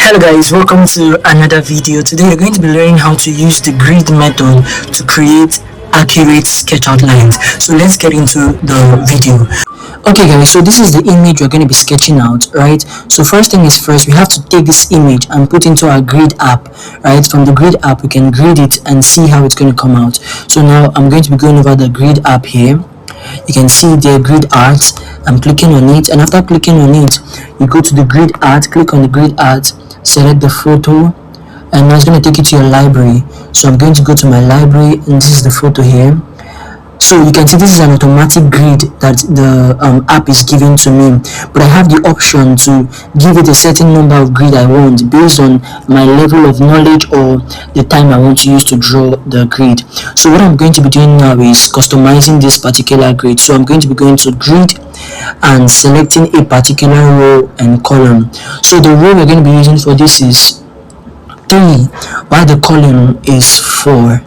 Hello guys, welcome to another video. Today we're going to be learning how to use the grid method to create accurate sketch outlines. So let's get into the video. Okay guys, so this is the image we're going to be sketching out, right? So first thing is first, we have to take this image and put into our grid app, right? From the grid app we can grid it and see how it's going to come out. So now I'm going to be going over the grid app here. You can see the grid art. I'm clicking on it, and after clicking on it you go to the grid art, click on the grid art, select the photo, and now it's going to take you to your library. So I'm going to go to my library, and this is the photo here. So you can see this is an automatic grid that the app is giving to me, but I have the option to give it a certain number of grid I want based on my level of knowledge or the time I want to use to draw the grid. So what I'm going to be doing now is customizing this particular grid. So I'm going to be going to grid and selecting a particular row and column. So the row we're going to be using for this is 3, while the column is 4.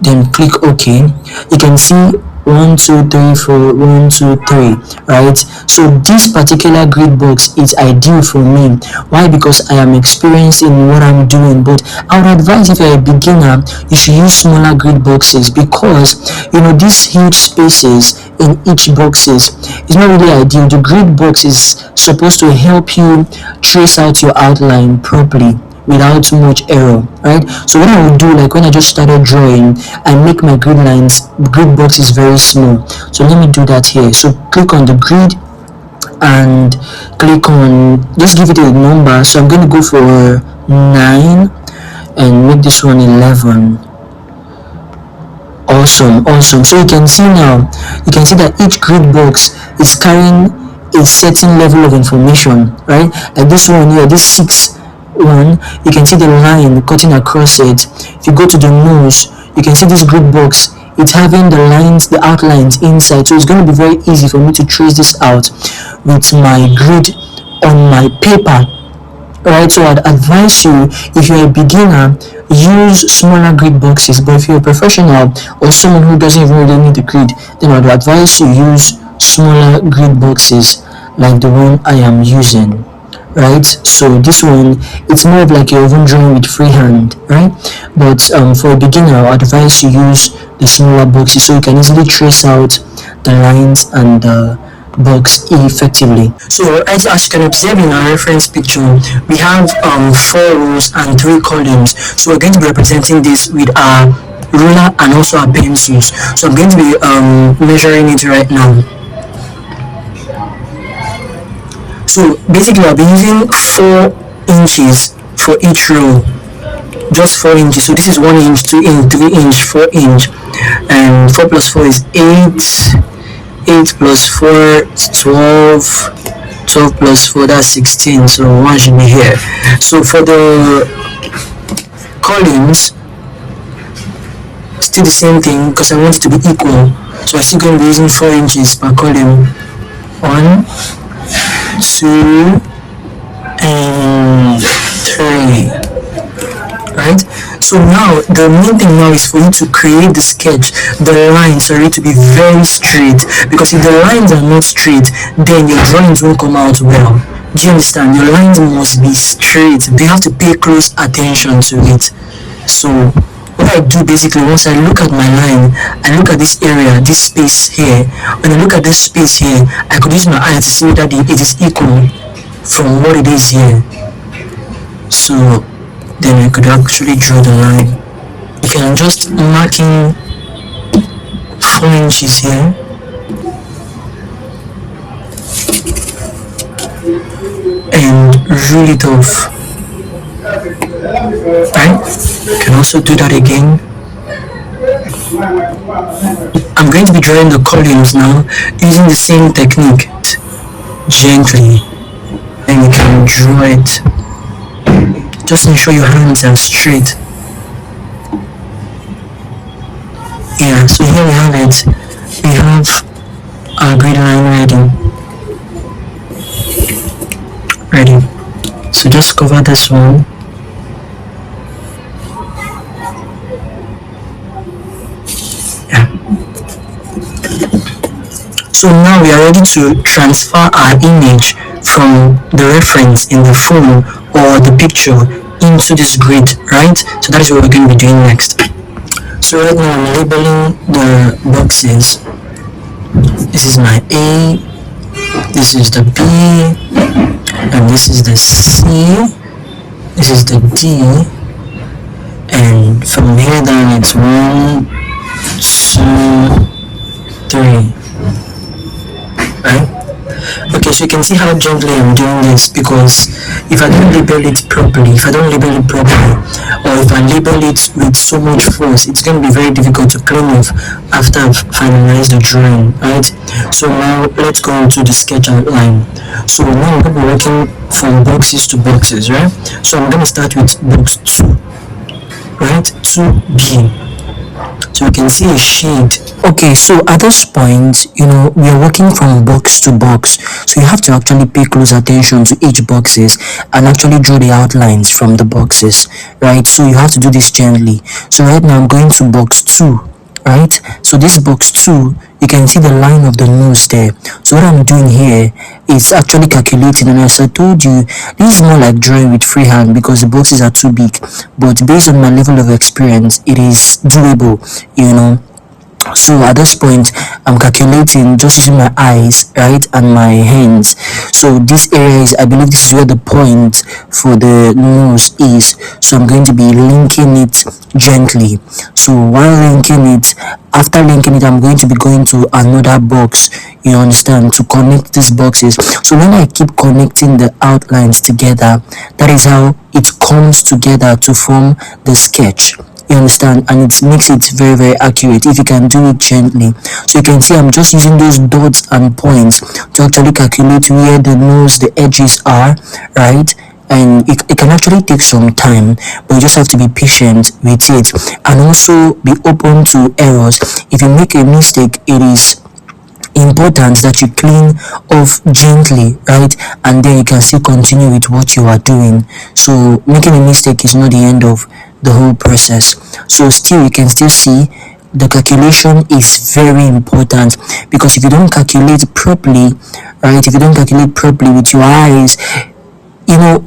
Then click OK. You can see 1 2 3 4 1 2 3, right? So this particular grid box is ideal for me. Why? Because I am experienced in what I'm doing. But I would advise, if you're a beginner, you should use smaller grid boxes, because these huge spaces in each boxes is not really ideal. The grid box is supposed to help you trace out your outline properly without too much error, right? So what I would do, like when I just started drawing, I make my grid box is very small. So let me do that here. So click on the grid and click on, just give it a number. So I'm going to go for 9 and make this one 11. Awesome. So you can see now, that each grid box is carrying a certain level of information, right? Like this one here, this 6 one, you can see the line cutting across it. If you go to the nose, you can see this grid box, it's having the outlines inside. So it's going to be very easy for me to trace this out with my grid on my paper, right? So I'd advise you, if you're a beginner, use smaller grid boxes. But if you're a professional or someone who doesn't even really need the grid, then I'd advise you use smaller grid boxes like the one I am using, right? So this one, it's more of like you're even drawing with freehand, right? But for a beginner, I advise you use the smaller boxes so you can easily trace out the lines and the box effectively. So as you can observe in our reference picture, we have 4 rows and 3 columns. So we're going to be representing this with our ruler and also our pencils. So I'm going to be measuring it right now. So basically I'll be using 4 inches for each row, just 4 inches. So this is 1 inch, 2 inch, 3 inch, 4 inch, and 4 plus 4 is 8, 8 plus 4 is 12, 12 plus 4, that's 16, so 1 should be here. So for the columns, still the same thing, because I want it to be equal. So I'm still going to be using 4 inches per column. 1, 2 and 3, right? So now the main thing now is for you to create the sketch, the lines are to be very straight, because if the lines are not straight, then your drawings won't come out well. Do you understand? Your lines must be straight. They have to pay close attention to it. So what I do basically, once I look at my line, I look at this area, this space here. When I look at this space here, I could use my eye to see whether it is equal from what it is here. So then I could actually draw the line. Okay, I'm just marking 4 inches here. And rule it off. Right? Can also do that again. I'm going to be drawing the columns now using the same technique. Gently, and you can draw it. Just ensure your hands are straight. Yeah, so here we have it. We have our grid line ready. So just cover this one. So now we are ready to transfer our image from the reference in the phone or the picture into this grid, right? So that is what we're going to be doing next. So right now I'm labeling the boxes. This is my A, this is the B, and this is the C, this is the D, and from here down it's 1, 2, 3, right? Okay, so you can see how gently I'm doing this, because if I don't label it properly, or if I label it with so much force, it's going to be very difficult to clean off after I've finalized the drawing, right? So now let's go into the sketch outline. So now I'm going to be working from boxes to boxes, right? So I'm going to start with box 2, right? 2B. So you can see a shade. Okay, so at this point, we are working from box to box, so you have to actually pay close attention to each boxes and actually draw the outlines from the boxes, right? So you have to do this gently. So right now I'm going to box 2, right? So this box 2, you can see the line of the nose there. So what I'm doing here is actually calculating, and as I told you, this is more like drawing with freehand because the boxes are too big, but based on my level of experience, it is doable. So at this point I'm calculating just using my eyes, right, and my hands. So this area is, I believe this is where the point for the nose is, so I'm going to be linking it gently. So while linking it, after linking it, I'm going to be going to another box, you understand, to connect these boxes. So when I keep connecting the outlines together, that is how it comes together to form the sketch, you understand, and it makes it very, very accurate if you can do it gently. So you can see I'm just using those dots and points to actually calculate where the nose, the edges are, right? And it can actually take some time, but you just have to be patient with it and also be open to errors. If you make a mistake, it is important that you clean off gently, right, and then you can still continue with what you are doing. So making a mistake is not the end of the whole process. So still you can still see the calculation is very important, because if you don't calculate properly, right, if you don't calculate properly with your eyes,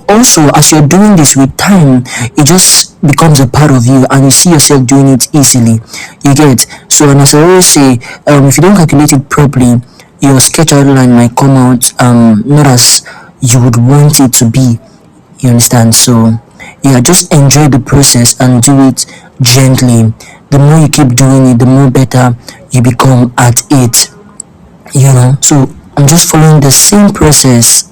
also as you're doing this with time, it just becomes a part of you and you see yourself doing it easily, you get. So, and as I always say, if you don't calculate it properly, your sketch outline might come out not as you would want it to be, you understand. So yeah, just enjoy the process and do it gently. The more you keep doing it, the more better you become at it, so I'm just following the same process.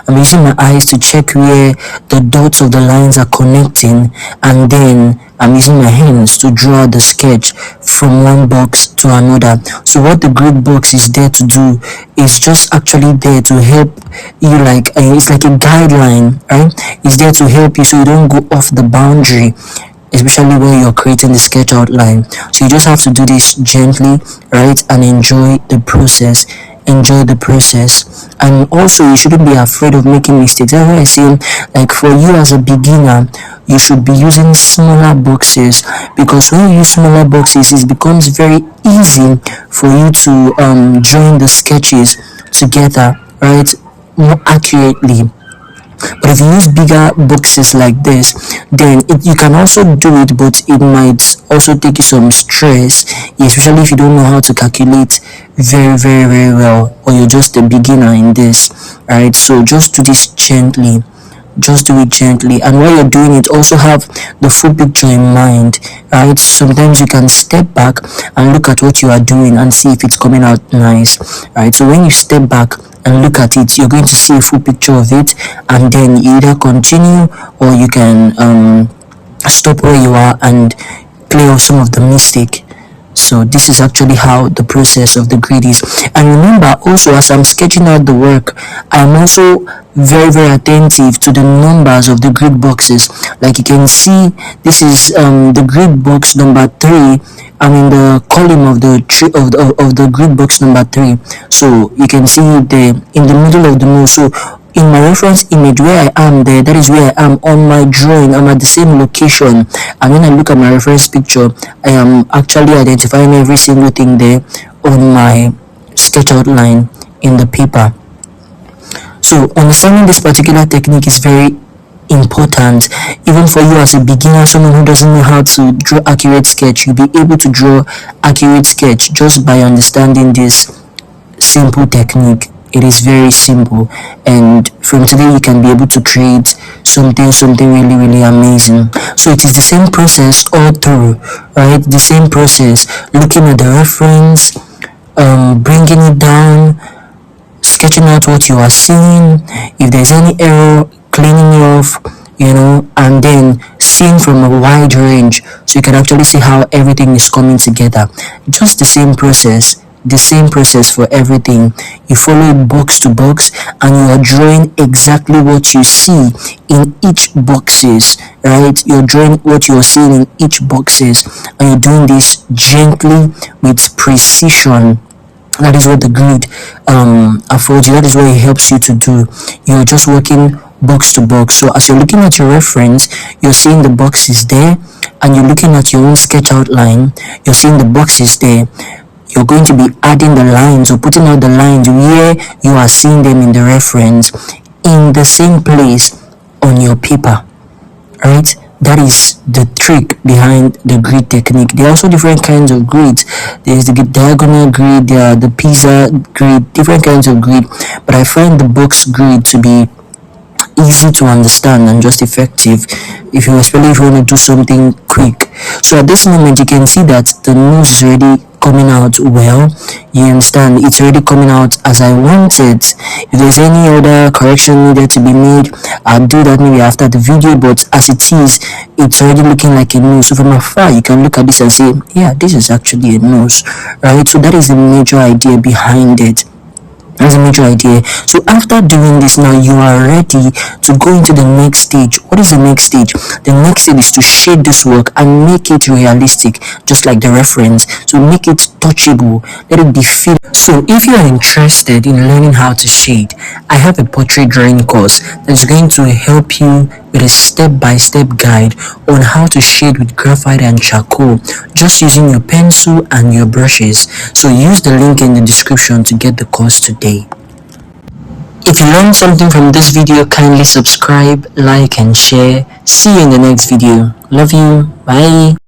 I'm using my eyes to check where the dots of the lines are connecting, and then I'm using my hands to draw the sketch from one box to another. So what the grid box is there to do is just actually there to help you, like it's like a guideline, right? It's there to help you so you don't go off the boundary, especially when you're creating the sketch outline. So you just have to do this gently, right, and enjoy the process. And also you shouldn't be afraid of making mistakes. That's why I say, like, for you as a beginner, you should be using smaller boxes, because when you use smaller boxes, it becomes very easy for you to join the sketches together, right, more accurately. But if you use bigger boxes like this, then you can also do it, but it might also take you some stress, especially if you don't know how to calculate very, very, very well, or you're just a beginner in this, right? So just do this gently. Just do it gently, and while you're doing it, also have the full picture in mind, right? Sometimes you can step back and look at what you are doing and see if it's coming out nice, right? So when you step back and look at it, you're going to see a full picture of it, and then you either continue or you can stop where you are and clear off some of the mistake. So this is actually how the process of the grid is. And remember also, as I'm sketching out the work, I'm also very, very attentive to the numbers of the grid boxes. Like you can see, this is the grid box number 3. I'm in the column of the tree of the grid box number 3. So you can see the in the middle of the nose. So in my reference image, where I am there, that is where I am on my drawing. I'm at the same location, and when I look at my reference picture, I am actually identifying every single thing there on my sketch outline in the paper. So understanding this particular technique is very important. Even for you as a beginner, someone who doesn't know how to draw accurate sketch, you'll be able to draw accurate sketch just by understanding this simple technique. It is very simple, and from today you can be able to create something really amazing. So it is the same process all through, right? The same process, looking at the reference, bringing it down, sketching out what you are seeing, if there's any error, cleaning it off, and then seeing from a wide range, so you can actually see how everything is coming together. Just the same process for everything. You follow it box to box, and you are drawing exactly what you see in each boxes, right? You're drawing what you're seeing in each boxes, and you're doing this gently with precision. That is what the grid affords you. That is what it helps you to do. You're just working box to box. So as you're looking at your reference, you're seeing the boxes there, and you're looking at your own sketch outline, you're seeing the boxes there. You're going to be adding the lines or putting out the lines where you are seeing them in the reference in the same place on your paper, right? That is the trick behind the grid technique. There are also different kinds of grids. There's the diagonal grid, there are the pizza grid, different kinds of grid, but I find the box grid to be easy to understand and just effective, especially if you want to do something quick. So at this moment you can see that the nose is already coming out well. You understand, it's already coming out as I want it. If there's any other correction needed to be made, I'll do that maybe after the video, but as it is, it's already looking like a nose. So from afar you can look at this and say, yeah, this is actually a nose, right? So that is the major idea behind it. That's a major idea. So after doing this, now you are ready to go into the next stage. What is the next stage? The next stage is to shade this work and make it realistic, just like the reference. So make it touchable, let it be feel. So if you are interested in learning how to shade, I have a portrait drawing course that's going to help you with a step-by-step guide on how to shade with graphite and charcoal, just using your pencil and your brushes. So use the link in the description to get the course today. If you learned something from this video, kindly subscribe, like and share. See you in the next video. Love you. Bye.